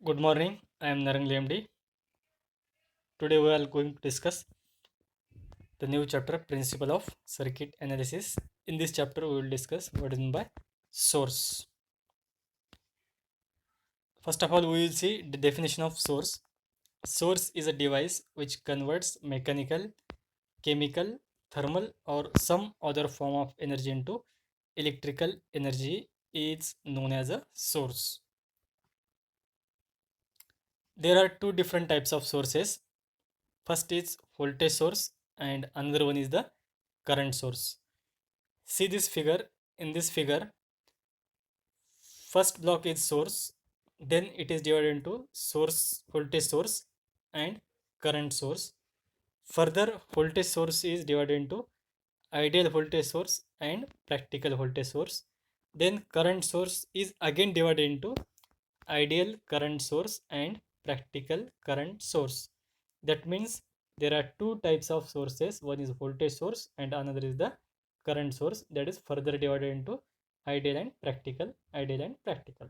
Good morning, I am Narang MD. Today we are going to discuss the new chapter Principle of Circuit Analysis. In this chapter, we will discuss what is meant by source. First of all, we will see the definition of source. Source is a device which converts mechanical, chemical, thermal, or some other form of energy into electrical energy is known as a source. There are two different types of sources. First is voltage source and another one is the current source. See this figure. In this figure, first block is source, then it is divided into source, voltage source and current source. Further, voltage source is divided into ideal voltage source and practical voltage source. Then current source is again divided into ideal current source and practical current source. That means there are two types of sources. One is voltage source and another is the current source, that is further divided into ideal and practical, ideal and practical.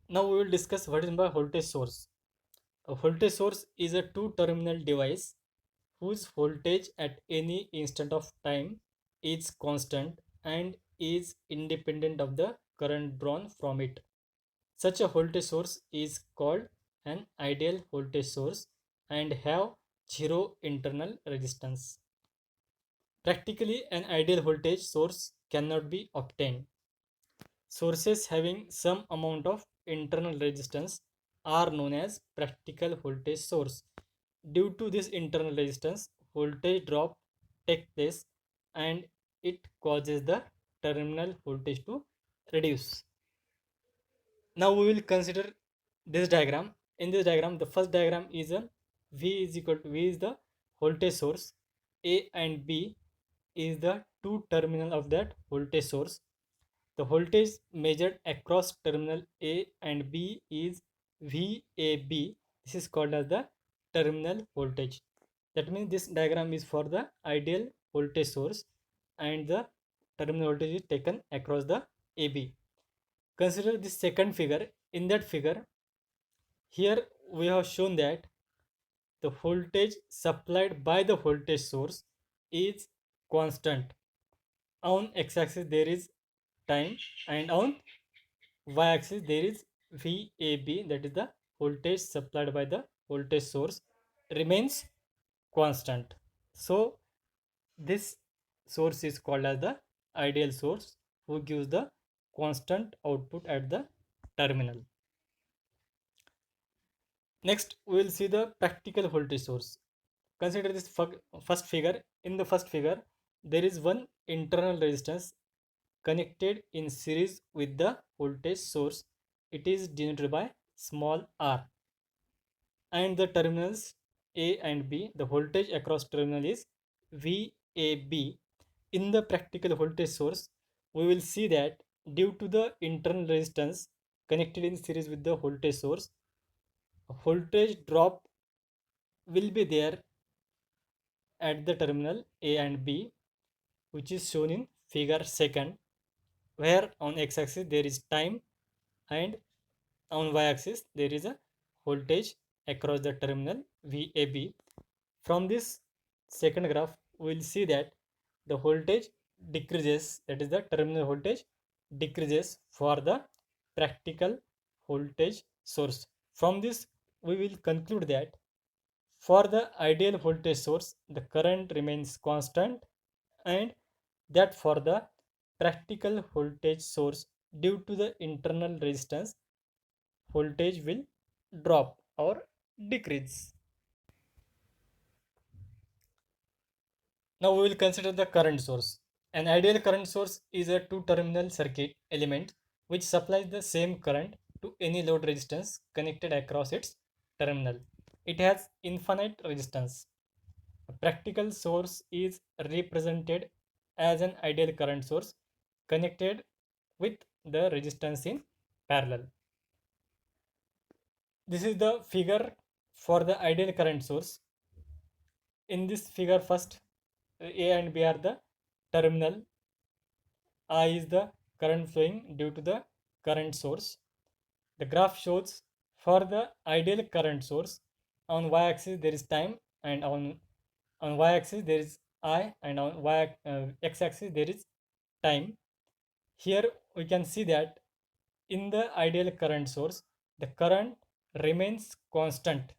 Now we will discuss what is by voltage source. A voltage source is a two terminal device whose voltage at any instant of time is constant and is independent of the current drawn from it. Such a voltage source is called an ideal voltage source and have zero internal resistance. Practically, an ideal voltage source cannot be obtained. Sources having some amount of internal resistance are known as practical voltage source. Due to this internal resistance, voltage drop takes place and it causes the terminal voltage to reduce. Now we will consider this diagram. In this diagram, the first diagram is a V is equal to V is the voltage source. A and B is the two terminal of that voltage source. The voltage measured across terminal A and B is VAB. This is called as the terminal voltage. That means this diagram is for the ideal voltage source and the terminal voltage is taken across the AB. Consider this second figure. In that figure, here we have shown that the voltage supplied by the voltage source is constant. On x-axis there is time and on y-axis there is VAB, that is the voltage supplied by the voltage source remains constant. So this source is called as the ideal source who gives the constant output at the terminal. Next, we will see the practical voltage source. Consider this first figure. In the first figure, there is one internal resistance connected in series with the voltage source. It is denoted by small r. And the terminals A and B, the voltage across terminal is VAB. In the practical voltage source, we will see that due to the internal resistance connected in series with the voltage source, voltage drop will be there at the terminal A and B, which is shown in figure second, where on x-axis there is time and on y-axis there is a voltage across the terminal VAB. From this second graph, we will see that the voltage decreases, that is the terminal voltage decreases for the practical voltage source. From this, we will conclude that for the ideal voltage source, the current remains constant and that for the practical voltage source, due to the internal resistance, voltage will drop or decrease. Now we will consider the current source. An ideal current source is a two-terminal circuit element which supplies the same current to any load resistance connected across its terminal. It has infinite resistance. A practical source is represented as an ideal current source connected with the resistance in parallel. This is the figure for the ideal current source. In this figure, first A and B are the terminal. I is the current flowing due to the current source. The graph shows for the ideal current source, on y-axis there is time, and on y-axis there is I, and on x-axis there is time. Here we can see that in the ideal current source, the current remains constant.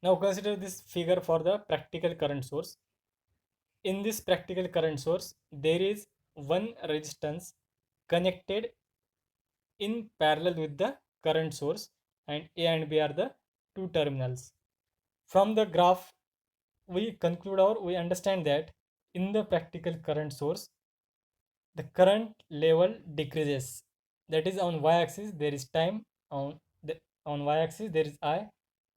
Now consider this figure for the practical current source. In this practical current source, there is one resistance connected in parallel with the current source, and A and B are the two terminals. From the graph, we conclude or we understand that in the practical current source, the current level decreases. That is, on y-axis there is time, on y-axis there is I,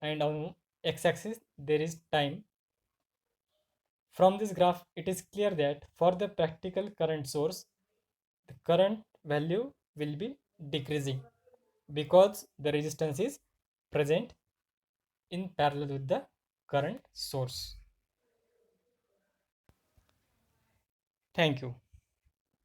and on x-axis there is time. From this graph, it is clear that for the practical current source, the current value will be decreasing because the resistance is present in parallel with the current source. Thank you.